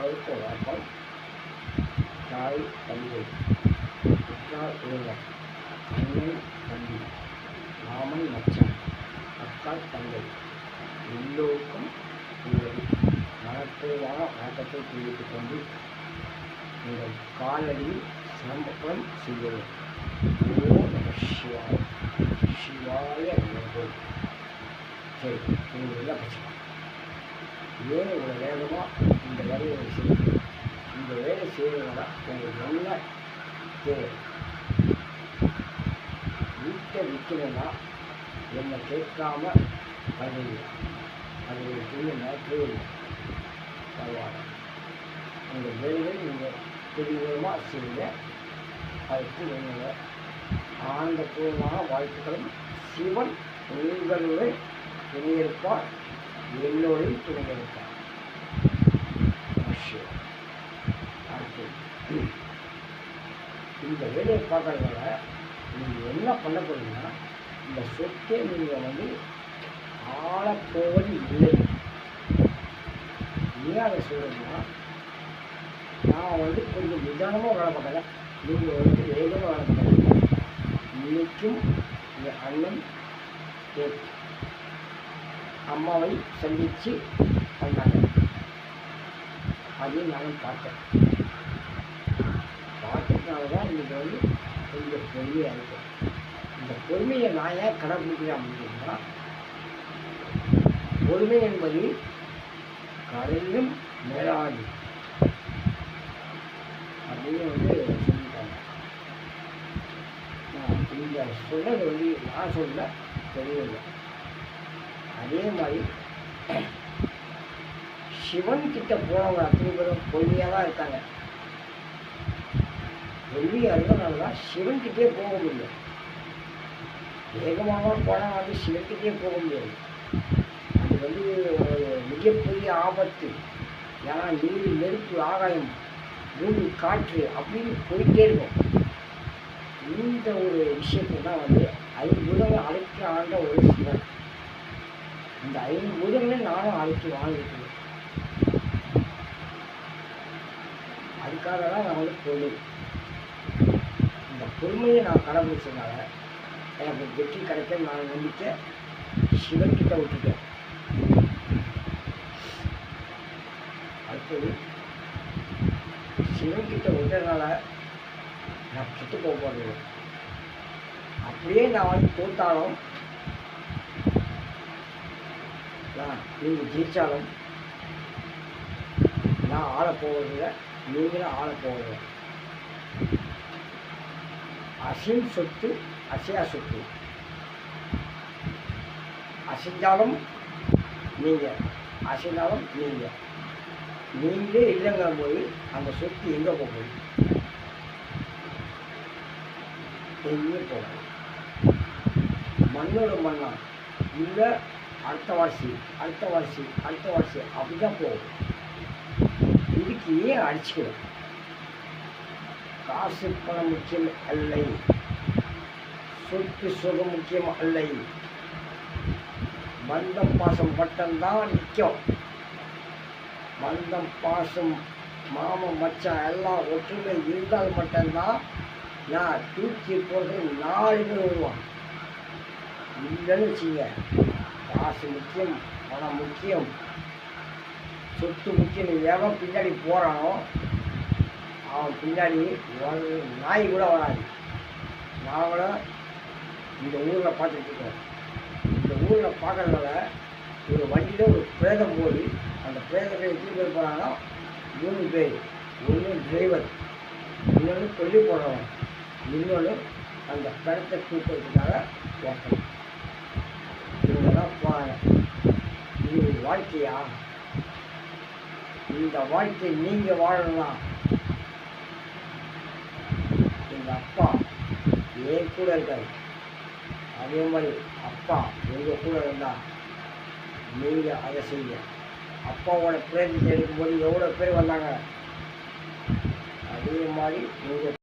அளவுக்கு வளர்ப்பால் தாய் தந்தை உற்றார் உறவினர் அண்ணன் தம்பி மாமன் மச்சான் அக்கா தங்கை எல்லோருக்கும் உங்கள் மனப்பூர்வமான வணக்கத்தை தெரிவித்துக் கொண்டு உங்கள் காலடியில் சிரமப்படம் செய்கிறோம். ஓம் நம சிவாய சிவாய நமோ. சரி, நீங்கள் எல்லாம் பிரச்சனை ஏன் இவ்வளோ வேகமாக இந்த வேலையை செய்யுது? இந்த வேலை செய்யறதுனால உங்களுக்கு என்ன தேவை? வீட்டை விற்கணும்னா என்னை கேட்காம பண்ணுங்க. அது ஒரு பெரிய நேரத்தே இல்லை. பரவாயில்ல, உங்கள் வேலையை நீங்கள் தெளிவாக செய்யுங்க. அதுக்கு நீங்கள் ஆனந்தபூர்வமான வாழ்த்துக்களும் சிவன் உங்களுடன் துணையிருப்பார், எல்லோரையும் துணையிருப்பார். அடுத்து இந்த வேலையை பார்க்கறதுனால நீங்கள் என்ன பண்ண போறீங்கன்னா, இந்த சொத்தை நீங்கள் ஆளப்போவது இல்லை. ஏன் அதை சொல்கிறீங்கன்னா, நான் கொஞ்சம் நிதானமாக வேலை பார்க்கல, நீங்கள் வேகமாக வேலை பார்க்கல. இன்னைக்கும் என் அண்ணன் அம்மாவை சந்தித்து பண்ணாங்க. அதையும் நானும் பார்த்தேன். பார்த்ததுனால தான் இன்றைக்கி கொஞ்சம் பொறுமையாக இருக்கும். இந்த பொறுமையை நான் ஏன் கடைபிடிக்கிறேன் அப்படின்னா, பொறுமை என்பது கரையும் மேலாது அப்படின்னு சொல்லிட்டாங்க. இந்த சொன்னது நான் சொல்ல தெரியவில்லை. அதே மாதிரி சிவன் கிட்ட போனவங்க அத்தனை பேரும் பொறுமையாக தான் இருக்காங்க. பொறுமையாக இருந்ததுனால தான் சிவன்கிட்டே போக முடியும். வேகமாக போனால் சிவன்கிட்டே போக முடியாது. அது ஒரு மிகப்பெரிய ஆபத்து. ஏன்னா நீர், நெருப்பு, ஆகாயம், பூமி, காற்று அப்படின்னு போயிட்டே இருக்கும். இந்த ஒரு விஷயத்தை தான் ஐம்பூதங்கள் அழைக்க ஆண்ட ஒரு சிவன். இந்த ஐம்பூதங்களை நானும் அழைச்சி வாழ்ந்துருக்கேன். அதுக்காக தான் நான் பொறுமை. இந்த பொறுமையை நான் கடைபிடிச்சதுனால எனக்கு வெற்றி கிடைக்க நான் நம்பிக்கை சிவன்கிட்ட விட்டுட்டேன். அடுத்தது சிவன்கிட்ட விட்டதுனால நான் கெட்டு போக போகிறது. அப்படியே நான் தோற்றாலும், நீங்கள் ஜெயித்தாலும் நான் ஆளப்போவதில்லை, நீங்களும் ஆளப்போவதில்லை. அசையும் சொத்து அசையா சொத்து. அசைஞ்சாலும் நீங்கள், அசைந்தாலும் நீங்கள். நீங்களே இல்லைங்கிற போது அந்த சொத்து எங்கே போகுது? எங்கேயும் போகும். மண்ணோட மண்ணா இல்லை, அடுத்த வாசி அடுத்த வாசி அடுத்த வாசி அப்படி தான் போகும். இதுக்கு ஏன் அடிச்சுக்கணும்? காசு பணம் முக்கியம் அல்லை, சொத்து சுகம் முக்கியம் அல்லை. பந்தம் பாசம் பட்டம்தான் நிற்கும். பந்தம் பாசம் மாமன் மச்சான் எல்லாம் ஒற்றுமை இருந்தால் மட்டும்தான் நான் தூக்கி போடுறது 4 பேர் வருவான். இல்லைன்னு வச்சுங்க, காசு முக்கியம், பணம் முக்கியம், சொத்து முக்கியம். எவன் பின்னாடி போகிறானோ அவன் பின்னாடி நாய் கூட வராது. நாங்களும் இந்த ஊரில் பார்த்துட்ருக்கோம். இந்த ஊரில் பார்க்குறதுனால ஒரு வண்டியில் ஒரு பிரேதம் போய் அந்த பிரேதத்தை எப்படி பேர் போகிறாங்கன்னா 3 பேர். ஒன்று டிரைவர், இன்னொன்று கொல்லி போடுறவன், இன்னொன்று அந்த படத்தை தூக்கிறதுக்காக ஓட்டணும். இவங்கெல்லாம் போகிறாங்க. இது வாழ்க்கையா? இந்த வாழ்க்கை நீங்கள் வாழணும்னா எங்கள் அப்பா என் கூட இருக்காரு. அதே மாதிரி அப்பா எங்கள் கூட இருந்தால் நீங்கள் அதை செய்யுங்க. அப்பாவோட பிரேதத்தை எடுக்கும்போது எவ்வளோ பேர் வந்தாங்க, அதே மாதிரி நீங்கள்